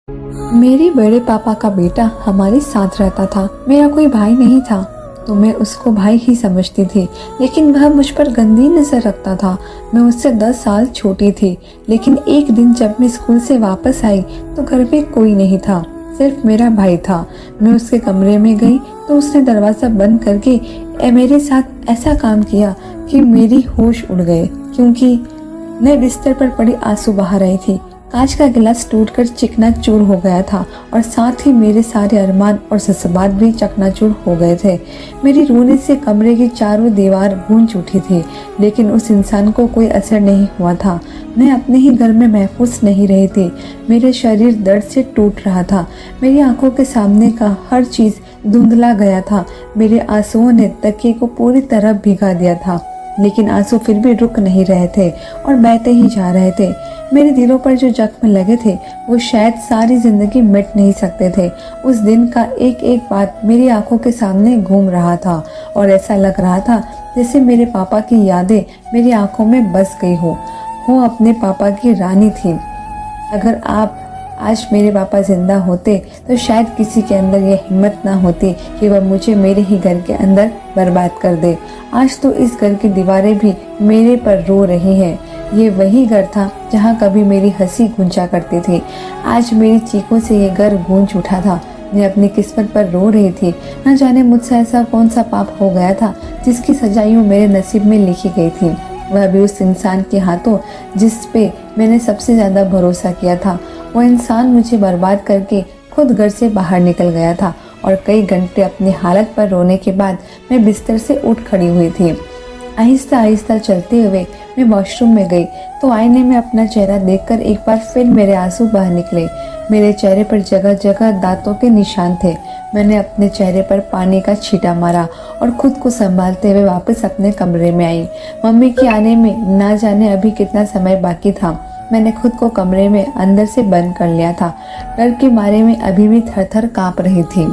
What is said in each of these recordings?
मेरे बड़े पापा का बेटा हमारे साथ रहता था। मेरा कोई भाई नहीं था तो मैं उसको भाई ही समझती थी, लेकिन वह मुझ पर गंदी नजर रखता था। मैं उससे 10 साल छोटी थी, लेकिन एक दिन जब मैं स्कूल से वापस आई तो घर पे कोई नहीं था, सिर्फ मेरा भाई था। मैं उसके कमरे में गई तो उसने दरवाज़ा बंद करके मेरे साथ ऐसा काम किया कि मेरी होश उड़ गए, क्योंकि मैं बिस्तर पर पड़ी आंसू बहा रही थी। कांच का गिलास टूटकर चिकनाचूर हो गया था और साथ ही मेरे सारे अरमान और जज्बात भी चकनाचूर हो गए थे। मेरी रोने से कमरे की चारों दीवार गूंज उठी थी, लेकिन उस इंसान को कोई असर नहीं हुआ था। मैं अपने ही घर में महफूज नहीं रही थी। मेरे शरीर दर्द से टूट रहा था। मेरी आंखों के सामने का हर चीज धुंधला गया था। मेरे आंसुओं ने तकिए को पूरी तरह भिगा दिया था, लेकिन आंसू फिर भी रुक नहीं रहे थे और बहते ही जा रहे थे। मेरे दिलों पर जो जख्म लगे थे वो शायद सारी जिंदगी मिट नहीं सकते थे। उस दिन का एक एक बात मेरी आंखों के सामने घूम रहा था और ऐसा लग रहा था जैसे मेरे पापा की यादें मेरी आंखों में बस गई हो अपने पापा की रानी थी। अगर आप आज मेरे पापा जिंदा होते तो शायद किसी के अंदर ये हिम्मत ना होती कि वह मुझे मेरे ही घर के अंदर बर्बाद कर दे। आज तो इस घर की दीवारें भी मेरे पर रो रही हैं। ये वही घर था जहाँ कभी मेरी हंसी गूंजा करती थी। आज मेरी चीखों से ये घर गूंज उठा था। मैं अपनी किस्मत पर रो रही थी। न जाने मुझसे ऐसा कौन सा पाप हो गया था जिसकी सजाइयों मेरे नसीब में लिखी गई थी, वह भी उस इंसान के हाथों जिस पे मैंने सबसे ज्यादा भरोसा किया था। वो इंसान मुझे बर्बाद करके खुद घर से बाहर निकल गया था और कई घंटे अपनी हालत पर रोने के बाद मैं बिस्तर से उठ खड़ी हुई थी। आहिस्ता आहिस्ता चलते हुए मैं वॉशरूम में गई तो आईने में अपना चेहरा देखकर एक बार फिर मेरे आंसू बह निकले। मेरे चेहरे पर जगह जगह दांतों के निशान थे। मैंने अपने चेहरे पर पानी का छींटा मारा और खुद को संभालते हुए वापस अपने कमरे में आई। मम्मी के आने में ना जाने अभी कितना समय बाकी था। मैंने खुद को कमरे में अंदर से बंद कर लिया था। डर के मारे में अभी भी थर थर कांप रही थी।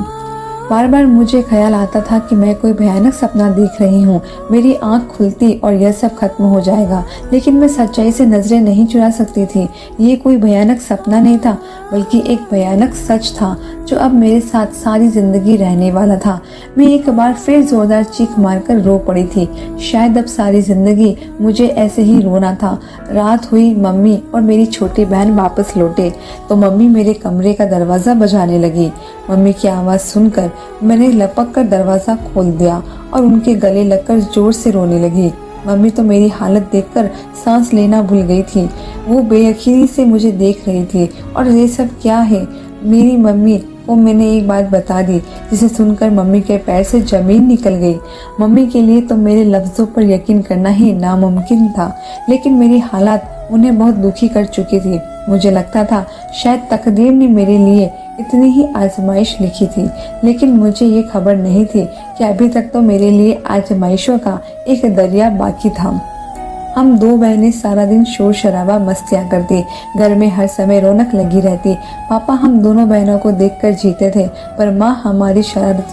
बार बार मुझे ख्याल आता था कि मैं कोई भयानक सपना देख रही हूँ। मेरी आंख खुलती और यह सब खत्म हो जाएगा, लेकिन मैं सच्चाई से नजरें नहीं चुरा सकती थी। ये कोई भयानक सपना नहीं था, बल्कि एक भयानक सच था जो अब मेरे साथ सारी जिंदगी रहने वाला था। मैं एक बार फिर जोरदार चीख मारकर रो पड़ी थी। शायद अब सारी जिंदगी मुझे ऐसे ही रोना था। रात हुई, मम्मी और मेरी छोटी बहन वापस लौटे तो मम्मी मेरे कमरे का दरवाजा बजाने लगी। मम्मी की आवाज़ सुनकर मैंने लपक कर दरवाज़ा खोल दिया और उनके गले लगकर जोर से रोने लगी। मम्मी तो मेरी हालत देखकर सांस लेना भूल गई थी। वो बेयकीनी से मुझे देख रही थी। और ये सब क्या है? मेरी मम्मी को मैंने एक बात बता दी जिसे सुनकर मम्मी के पैर से जमीन निकल गई। मम्मी के लिए तो मेरे लफ्ज़ों पर यकीन करना ही नामुमकिन था, लेकिन मेरी हालत उन्हें बहुत दुखी कर चुकी थी। मुझे लगता था शायद तकदीर ने मेरे लिए इतनी ही आजमाइश लिखी थी, लेकिन मुझे ये खबर नहीं थी कि अभी तक तो मेरे लिए आजमाइशों का एक दरिया बाकी था। हम दो बहनें सारा दिन शोर शराबा मस्तियाँ करती। घर में हर समय रौनक लगी रहती। पापा हम दोनों बहनों को देखकर जीते थे, पर माँ हमारी शरारत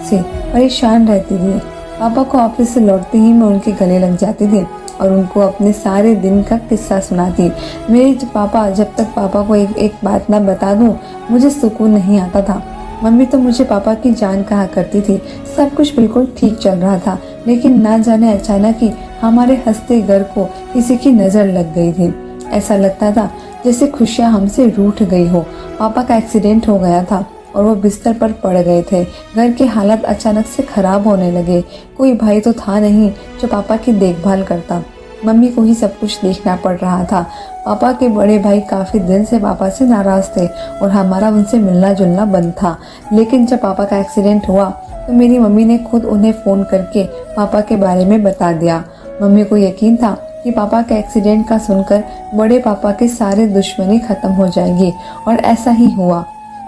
से परेशान रहती थी। पापा को ऑफिस से लौटते ही मैं उनके गले लग जाती थी और उनको अपने सारे दिन का किस्सा सुनाती। मेरे पापा जब तक पापा को एक बात ना बता दूं, मुझे सुकून नहीं आता था। मम्मी तो मुझे पापा की जान कहा करती थी। सब कुछ बिल्कुल ठीक चल रहा था, लेकिन ना जाने अचानक ही हमारे हंसते घर को किसी की नज़र लग गई थी। ऐसा लगता था जैसे खुशियाँ हमसे रूठ गई हो। पापा का एक्सीडेंट हो गया था और वो बिस्तर पर पड़ गए थे। घर के हालात अचानक से खराब होने लगे। कोई भाई तो था नहीं जो पापा की देखभाल करता। मम्मी को ही सब कुछ देखना पड़ रहा था। पापा के बड़े भाई काफ़ी दिन से पापा से नाराज़ थे और हमारा उनसे मिलना जुलना बंद था। लेकिन जब पापा का एक्सीडेंट हुआ तो मेरी मम्मी ने खुद उन्हें फ़ोन करके पापा के बारे में बता दिया। मम्मी को यकीन था कि पापा के एक्सीडेंट का सुनकर बड़े पापा के सारे दुश्मनी ख़त्म हो जाएगी, और ऐसा ही हुआ।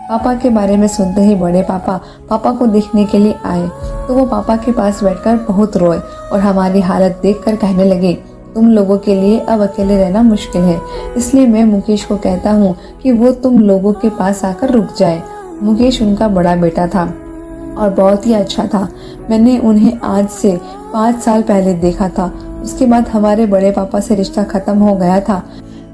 पापा के बारे में सुनते ही बड़े पापा को देखने के लिए आए तो वो पापा के पास बैठकर बहुत रोए और हमारी हालत देखकर कहने लगे, तुम लोगों के लिए अब अकेले रहना मुश्किल है, इसलिए मैं मुकेश को कहता हूँ कि वो तुम लोगों के पास आकर रुक जाए। मुकेश उनका बड़ा बेटा था और बहुत ही अच्छा था। मैंने उन्हें आज से 5 साल पहले देखा था। उसके बाद हमारे बड़े पापा से रिश्ता खत्म हो गया था।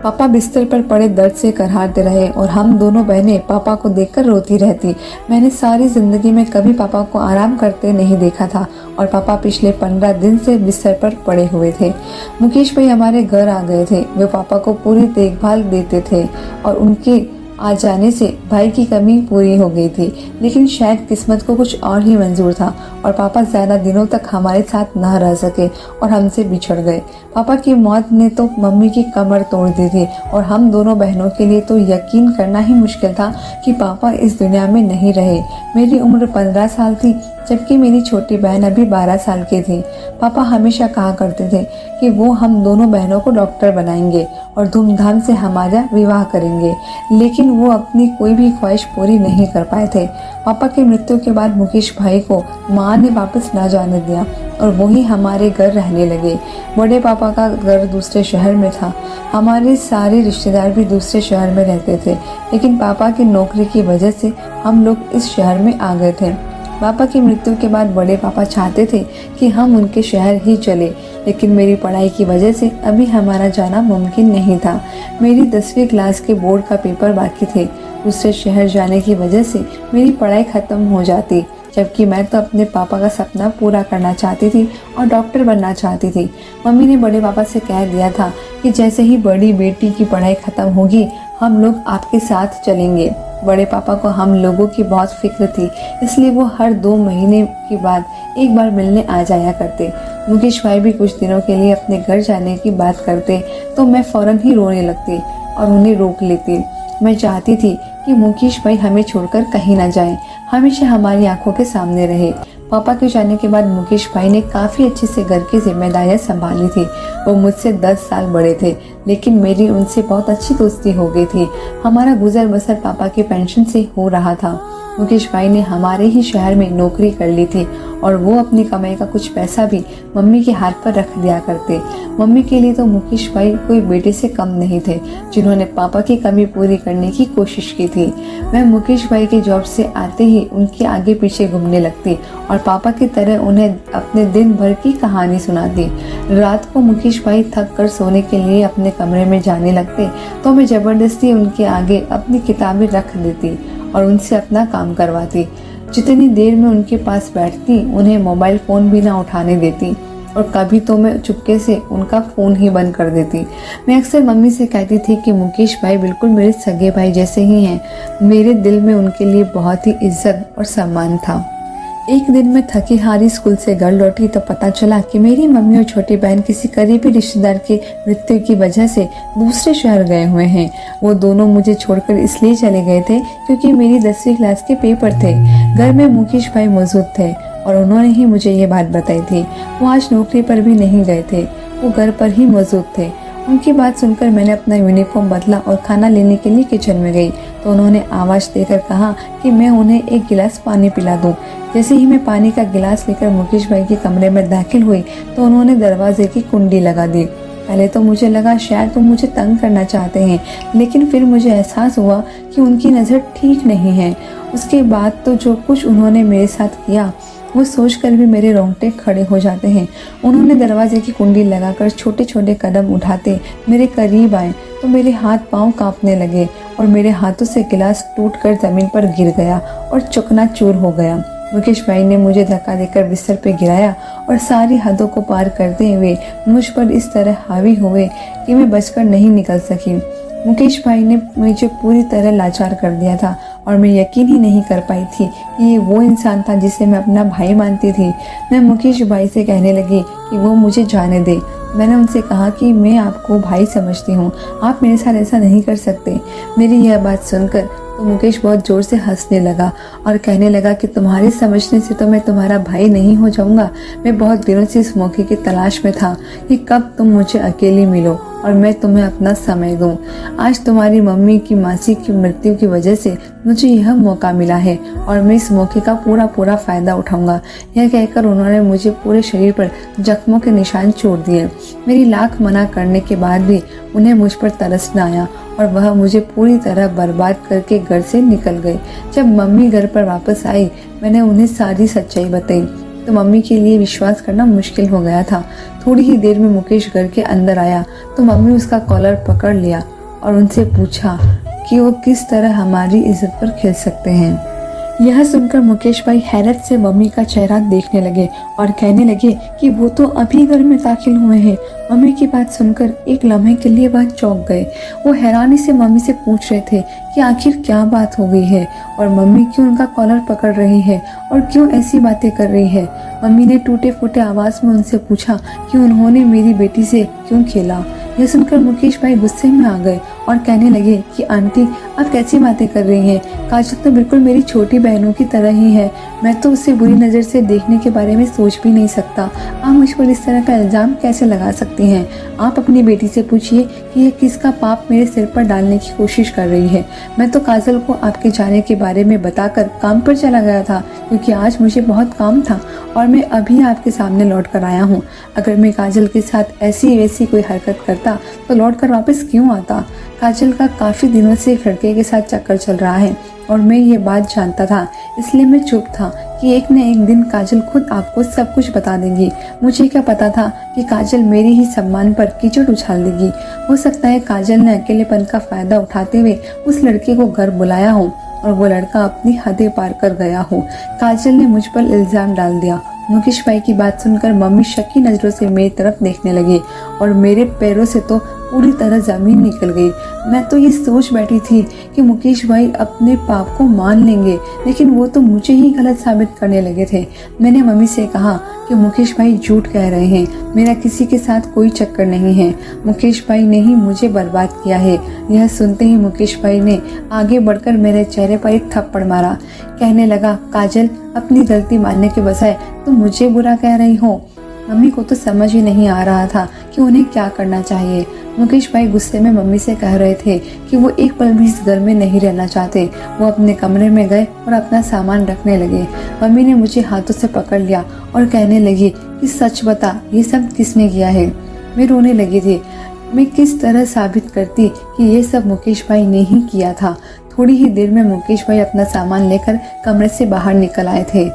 पापा बिस्तर पर पड़े दर्द से कराहते रहे और हम दोनों बहनें पापा को देखकर रोती रहती। मैंने सारी जिंदगी में कभी पापा को आराम करते नहीं देखा था और पापा पिछले 15 दिन से बिस्तर पर पड़े हुए थे। मुकेश भाई हमारे घर आ गए थे। वे पापा को पूरी देखभाल देते थे और उनके आ जाने से भाई की कमी पूरी हो गई थी। लेकिन शायद किस्मत को कुछ और ही मंजूर था और पापा ज़्यादा दिनों तक हमारे साथ न रह सके और हमसे बिछड़ गए। पापा की मौत ने तो मम्मी की कमर तोड़ दी थी और हम दोनों बहनों के लिए तो यकीन करना ही मुश्किल था कि पापा इस दुनिया में नहीं रहे। मेरी उम्र 15 साल थी जबकि मेरी छोटी बहन अभी 12 साल की थी। पापा हमेशा कहा करते थे कि वो हम दोनों बहनों को डॉक्टर बनाएंगे और धूमधाम से हमारा विवाह करेंगे, लेकिन वो अपनी कोई भी ख्वाहिश पूरी नहीं कर पाए थे। पापा की मृत्यु के बाद मुकेश भाई को माँ ने वापस ना जाने दिया और वही हमारे घर रहने लगे। बड़े पापा का घर दूसरे शहर में था। हमारे सारे रिश्तेदार भी दूसरे शहर में रहते थे, लेकिन पापा की नौकरी की वजह से हम लोग इस शहर में आ गए थे। पापा की मृत्यु के बाद बड़े पापा चाहते थे कि हम उनके शहर ही चले, लेकिन मेरी पढ़ाई की वजह से अभी हमारा जाना मुमकिन नहीं था। मेरी 10वीं क्लास के बोर्ड का पेपर बाकी थे। दूसरे शहर जाने की वजह से मेरी पढ़ाई ख़त्म हो जाती, जबकि मैं तो अपने पापा का सपना पूरा करना चाहती थी और डॉक्टर बनना चाहती थी। मम्मी ने बड़े पापा से कह दिया था कि जैसे ही बड़ी बेटी की पढ़ाई ख़त्म होगी हम लोग आपके साथ चलेंगे। बड़े पापा को हम लोगों की बहुत फिक्र थी, इसलिए वो हर 2 महीने के बाद एक बार मिलने आ जाया करते। मुकेश भाई भी कुछ दिनों के लिए अपने घर जाने की बात करते तो मैं फ़ौरन ही रोने लगती और उन्हें रोक लेती। मैं चाहती थी कि मुकेश भाई हमें छोड़कर कहीं ना जाएं, हमेशा हमारी आंखों के सामने रहे। पापा के जाने के बाद मुकेश भाई ने काफ़ी अच्छे से घर की जिम्मेदारियां संभाली थी। वो मुझसे 10 साल बड़े थे, लेकिन मेरी उनसे बहुत अच्छी दोस्ती हो गई थी। हमारा गुजर बसर पापा के पेंशन से हो रहा था। मुकेश भाई ने हमारे ही शहर में नौकरी कर ली थी और वो अपनी कमाई का कुछ पैसा भी मम्मी के हाथ पर रख दिया करते। मम्मी के लिए तो मुकेश भाई कोई बेटे से कम नहीं थे, जिन्होंने पापा की कमी पूरी करने की कोशिश की थी। मैं मुकेश भाई के जॉब से आते ही उनके आगे पीछे घूमने लगती और पापा की तरह उन्हें अपने दिन भर की कहानी सुनाती। रात को मुकेश भाई थक कर सोने के लिए अपने कमरे में जाने लगते तो मैं ज़बरदस्ती उनके आगे अपनी किताबें रख देती और उनसे अपना काम करवाती। जितनी देर में उनके पास बैठती उन्हें मोबाइल फ़ोन भी ना उठाने देती और कभी तो मैं चुपके से उनका फ़ोन ही बंद कर देती। मैं अक्सर मम्मी से कहती थी कि मुकेश भाई बिल्कुल मेरे सगे भाई जैसे ही हैं। मेरे दिल में उनके लिए बहुत ही इज्जत और सम्मान था। एक दिन मैं थकी हारी स्कूल से घर लौटी तो पता चला कि मेरी मम्मी और छोटी बहन किसी करीबी रिश्तेदार की मृत्यु की वजह से दूसरे शहर गए हुए हैं। वो दोनों मुझे छोड़कर इसलिए चले गए थे क्योंकि मेरी 10वीं क्लास के पेपर थे। घर में मुकेश भाई मौजूद थे और उन्होंने ही मुझे ये बात बताई थी। वो आज नौकरी पर भी नहीं गए थे, वो घर पर ही मौजूद थे। उनकी बात सुनकर मैंने अपना यूनिफॉर्म बदला और खाना लेने के लिए किचन में गई तो उन्होंने आवाज़ देकर कहा कि मैं उन्हें एक गिलास पानी पिला दूं। जैसे ही मैं पानी का गिलास लेकर मुकेश भाई के कमरे में दाखिल हुई तो उन्होंने दरवाजे की कुंडी लगा दी। पहले तो मुझे लगा शायद वो मुझे तंग करना चाहते हैं, लेकिन फिर मुझे एहसास हुआ कि उनकी नज़र ठीक नहीं है। उसके बाद तो जो कुछ उन्होंने मेरे साथ किया वो सोचकर भी मेरे रोंगटे खड़े हो जाते हैं। उन्होंने दरवाजे की कुंडी लगाकर छोटे छोटे कदम उठाते मेरे करीब आए तो मेरे हाथ पांव कांपने लगे और मेरे हाथों से गिलास टूटकर ज़मीन पर गिर गया और चकनाचूर हो गया। मुकेश भाई ने मुझे धक्का देकर बिस्तर पे गिराया और सारी हदों को पार करते हुए मुझ पर इस तरह हावी हुए कि मैं बचकर नहीं निकल सकी। मुकेश भाई ने मुझे पूरी तरह लाचार कर दिया था और मैं यकीन ही नहीं कर पाई थी कि ये वो इंसान था जिसे मैं अपना भाई मानती थी। मैं मुकेश भाई से कहने लगी कि वो मुझे जाने दे। मैंने उनसे कहा कि मैं आपको भाई समझती हूँ, आप मेरे साथ ऐसा नहीं कर सकते। मेरी यह बात सुनकर तो मुकेश बहुत ज़ोर से हंसने लगा और कहने लगा कि तुम्हारे समझने से तो मैं तुम्हारा भाई नहीं हो जाऊँगा। मैं बहुत दिनों से इस मौके की तलाश में था कि कब तुम मुझे अकेली मिलो और मैं तुम्हें अपना समय दूं। आज तुम्हारी मम्मी की मासी की मृत्यु की वजह से मुझे यह मौका मिला है और मैं इस मौके का पूरा फ़ायदा उठाऊंगा। यह कहकर उन्होंने मुझे पूरे शरीर पर जख्मों के निशान छोड़ दिए। मेरी लाख मना करने के बाद भी उन्हें मुझ पर तरस न आया और वह मुझे पूरी तरह बर्बाद करके घर से निकल गए। जब मम्मी घर पर वापस आई मैंने उन्हें सारी सच्चाई बताई तो मम्मी के लिए विश्वास करना मुश्किल हो गया था। थोड़ी ही देर में मुकेश घर के अंदर आया तो मम्मी उसका कॉलर पकड़ लिया और उनसे पूछा कि वो किस तरह हमारी इज्जत पर खेल सकते हैं। यह सुनकर मुकेश भाई हैरत से मम्मी का चेहरा देखने लगे और कहने लगे कि वो तो अभी घर में दाखिल हुए हैं। मम्मी की बात सुनकर एक लम्हे के लिए वह चौंक गए। वो हैरानी से मम्मी से पूछ रहे थे कि आखिर क्या बात हो गई है और मम्मी क्यों उनका कॉलर पकड़ रही है और क्यों ऐसी बातें कर रही है। मम्मी ने टूटे फूटे आवाज में उनसे पूछा कि उन्होंने मेरी बेटी से क्यों खेला। यह सुनकर मुकेश भाई गुस्से में आ गए और कहने लगे कि आंटी आप कैसी बातें कर रही हैं। काजल तो बिल्कुल मेरी छोटी बहनों की तरह ही है। मैं तो उसे बुरी नज़र से देखने के बारे में सोच भी नहीं सकता। आप मुझ पर इस तरह का इल्ज़ाम कैसे लगा सकती हैं। आप अपनी बेटी से पूछिए कि यह किसका पाप मेरे सिर पर डालने की कोशिश कर रही है। मैं तो काजल को आपके जाने के बारे में बताकर काम पर चला गया था क्योंकि आज मुझे बहुत काम था और मैं अभी आपके सामने लौट कर आया हूँ। अगर मैं काजल के साथ ऐसी वैसी कोई हरकत करता तो लौट कर वापस क्यों आता। काजल का काफ़ी दिनों से एक लड़के के साथ चक्कर चल रहा है और मैं ये बात जानता था, इसलिए मैं चुप था कि एक न एक दिन काजल खुद आपको सब कुछ बता देगी। मुझे क्या पता था कि काजल मेरे ही सम्मान पर कीचड़ उछाल देगी। हो सकता है काजल ने अकेलेपन का फायदा उठाते हुए उस लड़के को घर बुलाया हो और वो लड़का अपनी हदें पार कर गया हो। काजल ने मुझ पर इल्ज़ाम डाल दिया। मुकेश भाई की बात सुनकर मम्मी शक्की नज़रों से मेरी तरफ देखने लगी और मेरे पैरों से तो पूरी तरह ज़मीन निकल गई। मैं तो ये सोच बैठी थी कि मुकेश भाई अपने पाप को मान लेंगे, लेकिन वो तो मुझे ही गलत साबित करने लगे थे। मैंने मम्मी से कहा कि मुकेश भाई झूठ कह रहे हैं, मेरा किसी के साथ कोई चक्कर नहीं है। मुकेश भाई ने ही मुझे बर्बाद किया है। यह सुनते ही मुकेश भाई ने आगे बढ़कर मेरे चेहरे पर एक थप्पड़ मारा। कहने लगा, काजल अपनी गलती मानने के बजाय तुम मुझे बुरा कह रही हो। मम्मी को तो समझ ही नहीं आ रहा था कि उन्हें क्या करना चाहिए। मुकेश भाई गुस्से में मम्मी से कह रहे थे कि वो एक पल भी इस घर में नहीं रहना चाहते। वो अपने कमरे में गए और अपना सामान रखने लगे। मम्मी ने मुझे हाथों से पकड़ लिया और कहने लगी कि सच बता, ये सब किसने किया है। मैं रोने लगी थी। मैं किस तरह साबित करती कि ये सब मुकेश भाई ने ही किया था। थोड़ी ही देर में मुकेश भाई अपना सामान लेकर कमरे से बाहर निकल आए थे।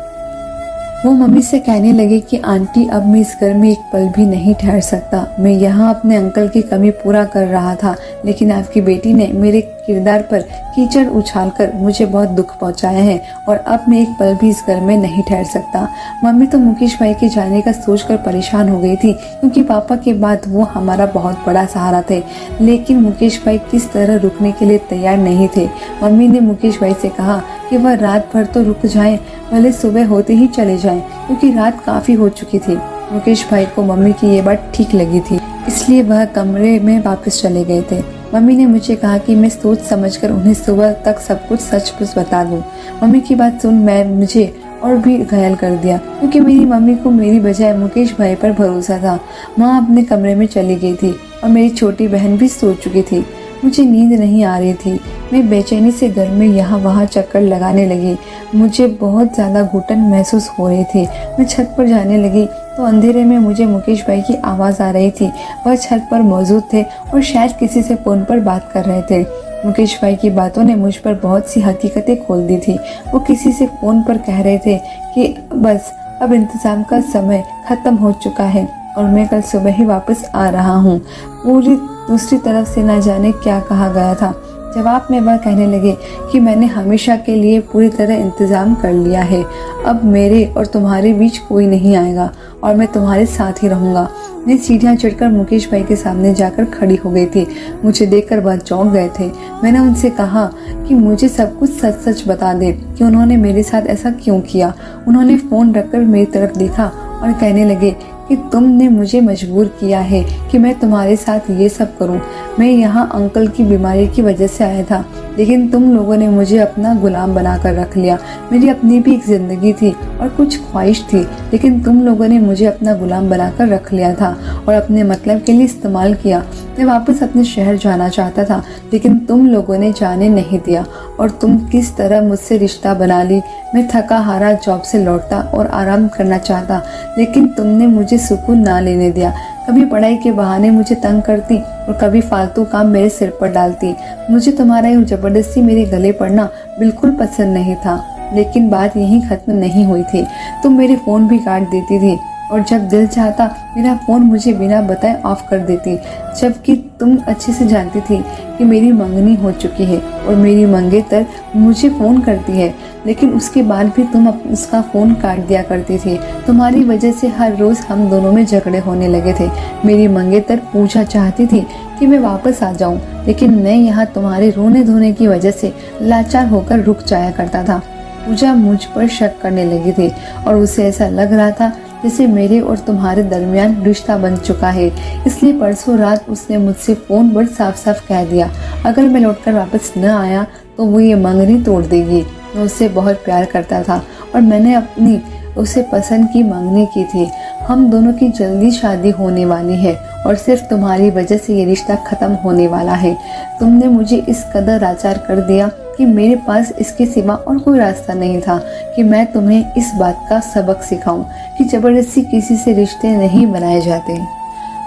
वो मम्मी से कहने लगे कि आंटी अब मैं इस घर में एक पल भी नहीं ठहर सकता। मैं यहाँ अपने अंकल की कमी पूरा कर रहा था, लेकिन आपकी बेटी ने मेरे किरदार पर कीचड़ उछालकर मुझे बहुत दुख पहुँचाया है और अब मैं एक पल भी इस घर में नहीं ठहर सकता। मम्मी तो मुकेश भाई के जाने का सोचकर परेशान हो गई थी क्योंकि पापा के बाद वो हमारा बहुत बड़ा सहारा थे, लेकिन मुकेश भाई किस तरह रुकने के लिए तैयार नहीं थे। मम्मी ने मुकेश भाई से कहा कि वह रात भर तो रुक जाएं, भले सुबह होते ही चले जाएं, क्योंकि रात काफ़ी हो चुकी थी। मुकेश भाई को मम्मी की ये बात ठीक लगी थी, इसलिए वह कमरे में वापस चले गए थे। मम्मी ने मुझे कहा कि मैं सोच समझकर उन्हें सुबह तक सब कुछ सच बता दूं। मम्मी की बात सुन मुझे और भी घायल कर दिया क्योंकि मेरी मम्मी को मेरी बजाय मुकेश भाई पर भरोसा था। माँ अपने कमरे में चली गई थी और मेरी छोटी बहन भी सो चुकी थी। मुझे नींद नहीं आ रही थी। मैं बेचैनी से घर में यहाँ वहाँ चक्कर लगाने लगी। मुझे बहुत ज़्यादा घुटन महसूस हो रही थी। मैं छत पर जाने लगी तो अंधेरे में मुझे मुकेश भाई की आवाज़ आ रही थी। वह छत पर मौजूद थे और शायद किसी से फ़ोन पर बात कर रहे थे। मुकेश भाई की बातों ने मुझ पर बहुत सी हकीकतें खोल दी थी। वो किसी से फ़ोन पर कह रहे थे कि बस अब इंतज़ाम का समय ख़त्म हो चुका है और मैं कल सुबह ही वापस आ रहा हूँ। पूरी दूसरी तरफ से न जाने क्या कहा गया था। जवाब में वह कहने लगे कि मैंने हमेशा के लिए पूरी तरह इंतज़ाम कर लिया है। अब मेरे और तुम्हारे बीच कोई नहीं आएगा और मैं तुम्हारे साथ ही रहूँगा। मैं सीढ़ियाँ चढ़कर मुकेश भाई के सामने जाकर खड़ी हो गई थी। मुझे देखकर वह चौंक गए थे। मैंने उनसे कहा कि मुझे सब कुछ सच सच बता दे कि उन्होंने मेरे साथ ऐसा क्यों किया। उन्होंने फ़ोन रखकर मेरी तरफ देखा और कहने लगे कि तुमने मुझे मजबूर किया है कि मैं तुम्हारे साथ ये सब करूं। मैं यहाँ अंकल की बीमारी की वजह से आया था, लेकिन तुम लोगों ने मुझे अपना गुलाम बनाकर रख लिया। मेरी अपनी भी एक ज़िंदगी थी और कुछ ख्वाहिश थी, लेकिन तुम लोगों ने मुझे अपना गुलाम बनाकर रख लिया था और अपने मतलब के लिए इस्तेमाल किया। मैं वापस अपने शहर जाना चाहता था, लेकिन तुम लोगों ने जाने नहीं दिया और तुम किस तरह मुझसे रिश्ता बना ली। मैं थका हारा जॉब से लौटता और आराम करना चाहता, लेकिन तुमने मुझे सुकून ना लेने दिया। कभी पढ़ाई के बहाने मुझे तंग करती और कभी फालतू काम मेरे सिर पर डालती। मुझे तुम्हारा यूँ जबरदस्ती मेरे गले पड़ना बिल्कुल पसंद नहीं था, लेकिन बात यहीं ख़त्म नहीं हुई थी। तुम मेरे फ़ोन भी काट देती थी और जब दिल चाहता मेरा फ़ोन मुझे बिना बताए ऑफ कर देती, जबकि तुम अच्छे से जानती थी कि मेरी मंगनी हो चुकी है और मेरी मंगेतर मुझे फ़ोन करती है, लेकिन उसके बाद भी तुम उसका फ़ोन काट दिया करती थी। तुम्हारी वजह से हर रोज़ हम दोनों में झगड़े होने लगे थे। मेरी मंगेतर पूजा चाहती थी कि मैं वापस आ जाऊं, लेकिन मैं यहाँ तुम्हारे रोने धोने की वजह से लाचार होकर रुक जाया करता था। पूजा मुझ पर शक करने लगी थी और उसे ऐसा लग रहा था जैसे मेरे और तुम्हारे दरमियान रिश्ता बन चुका है। इसलिए परसों रात उसने मुझसे फ़ोन पर साफ साफ कह दिया, अगर मैं लौटकर वापस न आया तो वो ये मंगनी तोड़ देगी। मैं उससे बहुत प्यार करता था और मैंने अपनी उसे पसंद की मंगनी की थी। हम दोनों की जल्दी शादी होने वाली है और सिर्फ तुम्हारी वजह से ये रिश्ता ख़त्म होने वाला है। तुमने मुझे इस कदर लाचार कर दिया कि मेरे पास इसके सिवा और कोई रास्ता नहीं था कि मैं तुम्हें इस बात का सबक सिखाऊं कि ज़बरदस्ती किसी से रिश्ते नहीं बनाए जाते।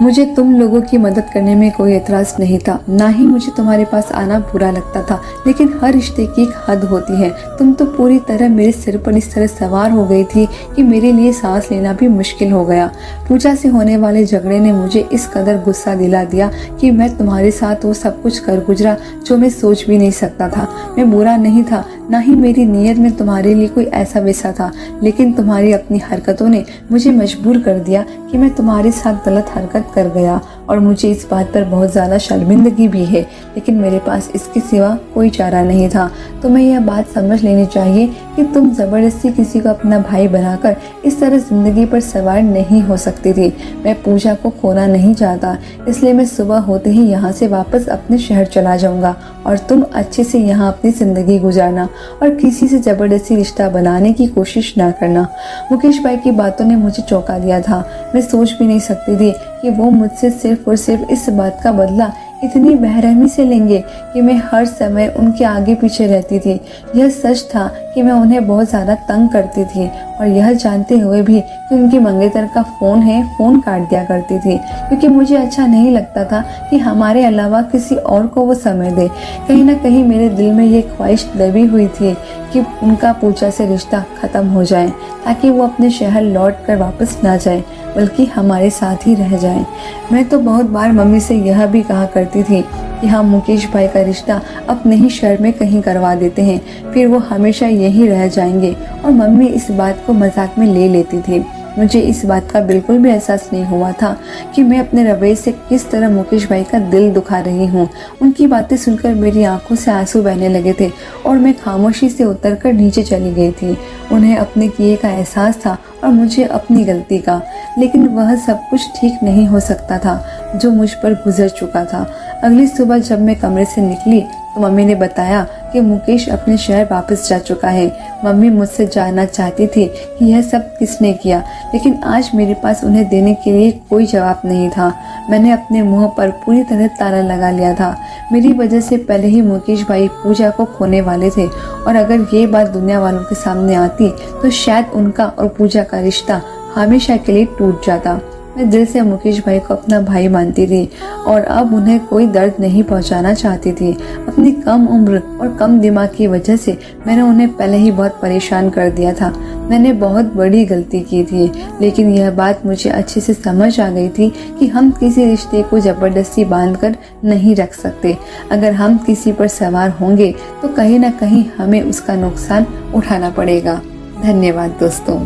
मुझे तुम लोगों की मदद करने में कोई एतराज़ नहीं था, ना ही मुझे तुम्हारे पास आना बुरा लगता था, लेकिन हर रिश्ते की एक हद होती है। तुम तो पूरी तरह मेरे सिर पर इस तरह सवार हो गई थी कि मेरे लिए सांस लेना भी मुश्किल हो गया। पूजा से होने वाले झगड़े ने मुझे इस कदर गुस्सा दिला दिया कि मैं तुम्हारे साथ वो सब कुछ कर गुजरा जो मैं सोच भी नहीं सकता था। मैं बुरा नहीं था, ना ही मेरी नीयत में तुम्हारे लिए कोई ऐसा वैसा था, लेकिन तुम्हारी अपनी हरकतों ने मुझे मजबूर कर दिया कि मैं तुम्हारे साथ गलत हरकत कर गया और मुझे इस बात पर बहुत ज़्यादा शर्मिंदगी भी है, लेकिन मेरे पास इसके सिवा कोई चारा नहीं था। तुम्हें यह बात समझ लेनी चाहिए कि तुम ज़बरदस्ती किसी को अपना भाई बनाकर इस तरह ज़िंदगी पर सवार नहीं हो सकती थी। मैं पूजा को खोना नहीं चाहता, इसलिए मैं सुबह होते ही यहाँ से वापस अपने शहर चला जाऊँगा और तुम अच्छे से यहाँ अपनी ज़िंदगी गुजारना और किसी से ज़बरदस्ती रिश्ता बनाने की कोशिश ना करना। मुकेश भाई की बातों ने मुझे चौंका दिया था। मैं सोच भी नहीं सकती थी कि वो मुझसे सिर्फ और सिर्फ इस बात का बदला इतनी बेरहमी से लेंगे कि मैं हर समय उनके आगे पीछे रहती थी। यह सच था कि मैं उन्हें बहुत ज़्यादा तंग करती थी और यह जानते हुए भी कि उनकी मंगेतर का फ़ोन काट दिया करती थी, क्योंकि मुझे अच्छा नहीं लगता था कि हमारे अलावा किसी और को वो समय दे। कहीं ना कहीं मेरे दिल में ये ख्वाहिश दबी हुई थी कि उनका पूजा से रिश्ता ख़त्म हो जाए, ताकि वो अपने शहर लौट कर वापस ना जाए बल्कि हमारे साथ ही रह जाए। मैं तो बहुत बार मम्मी से यह भी कहा करती थी कि हम मुकेश भाई का रिश्ता अपने ही शहर में कहीं करवा देते हैं, फिर वो हमेशा यहीं रह जाएंगे, और मम्मी इस बात को मजाक में ले लेती थी। मुझे इस बात का बिल्कुल भी एहसास नहीं हुआ था कि मैं अपने रवैये से किस तरह मुकेश भाई का दिल दुखा रही हूँ। उनकी बातें सुनकर मेरी आंखों से आंसू बहने लगे थे और मैं खामोशी से उतरकर नीचे चली गई थी। उन्हें अपने किए का एहसास था और मुझे अपनी गलती का, लेकिन वह सब कुछ ठीक नहीं हो सकता था जो मुझ पर गुजर चुका था। अगली सुबह जब मैं कमरे से निकली तो मम्मी ने बताया कि मुकेश अपने शहर वापस जा चुका है। मम्मी मुझसे जानना चाहती थी कि यह सब किसने किया, लेकिन आज मेरे पास उन्हें देने के लिए कोई जवाब नहीं था। मैंने अपने मुंह पर पूरी तरह ताला लगा लिया था। मेरी वजह से पहले ही मुकेश भाई पूजा को खोने वाले थे, और अगर ये बात दुनिया वालों के सामने आती तो शायद उनका और पूजा का रिश्ता हमेशा के लिए टूट जाता। मैं दिल से मुकेश भाई को अपना भाई मानती थी और अब उन्हें कोई दर्द नहीं पहुंचाना चाहती थी। अपनी कम उम्र और कम दिमाग की वजह से मैंने उन्हें पहले ही बहुत परेशान कर दिया था। मैंने बहुत बड़ी गलती की थी, लेकिन यह बात मुझे अच्छे से समझ आ गई थी कि हम किसी रिश्ते को ज़बरदस्ती बांधकर नहीं रख सकते। अगर हम किसी पर सवार होंगे तो कहीं ना कहीं हमें उसका नुकसान उठाना पड़ेगा। धन्यवाद दोस्तों।